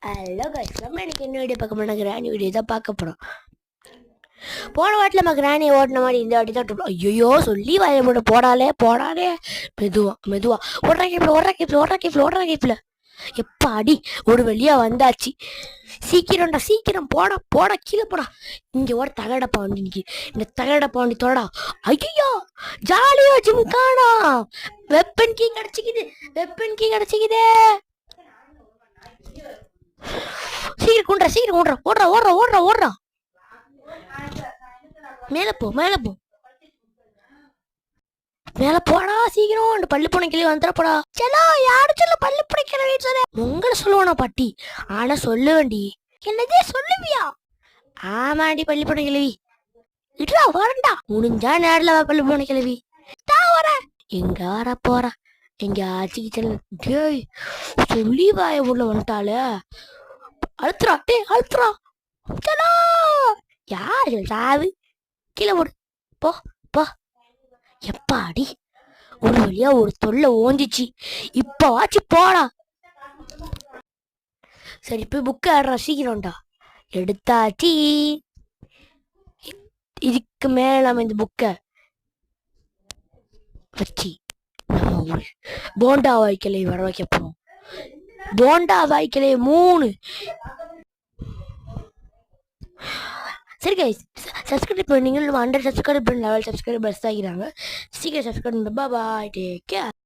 Hello guys, நம்ம எனக்கு என்ன வீடியோ பார்க்க போனால் கிராணி வீடியோ தான் பார்க்க போகிறோம். போன வாட்டில் நம்ம கிராணியை ஓட்டின மாதிரி இந்த வாட்டி தான் ஐயோ சொல்லி வாய போட போடாலே மெதுவா ஓடுற கேப்பில் எப்போ அடி ஒரு வழியாக வந்தாச்சு. சீக்கிரம் போட கீழே போடா. இங்கே ஒரு தகட பாண்டி, இந்த தகட பாண்டி தொடா. ஐயோ ஜாலியா ஜிம்கானா வெப்பன் கீ கிடைச்சிக்குது. சீக்கிரம் ஓடுறா. மேல போடா சீக்கிரம். அந்த பள்ளி பூனை கிளி வந்துடப்படா. சலோ யாரு சொல்ல பள்ளி பூனை கிளவி சொல்ல உங்களை சொல்லுவானா பாட்டி? ஆனா சொல்லுவேண்டி. என்னதே சொல்லுவியா? ஆமாண்டி பள்ளி பூனை கிளவி. இட்ரா வரண்டா, முடிஞ்சா நேரில் பள்ளி பூனை கிளவி தான் வர. எங்க வர போறா? எங்க ஆச்சிக்கு டேய் சொல்லி வாய உள்ள வந்துட்டாலே. அழுத்துறா. சலோ யாரு சாவு கீழே போடு. போ எப்பாடி ஒரு வழியா ஒரு தொல்லை ஓஞ்சிச்சு. இப்பவாச்சு போடா. சரி போய் புக்கை ஆடுறா சீக்கிரம்டா. எடுத்தாச்சு. இதுக்கு மேல நம்ம இந்த புக்கை வச்சு நம்ம போண்டா வாய்க்கலை வர வைக்க போறோம். போண்டா வாய்க்கலை 3. சரி கைஸ், சப்ஸ்கிரைப் பண்ணீங்க. 100 சப்ஸ்கிரைப் பண்ண லெவல் சப்ஸ்கிரைபர்ஸ் ஆகிறாங்க. சீக்கிரம் சப்ஸ்கிரைப் பண்ணி பாய், டேக் கேர்.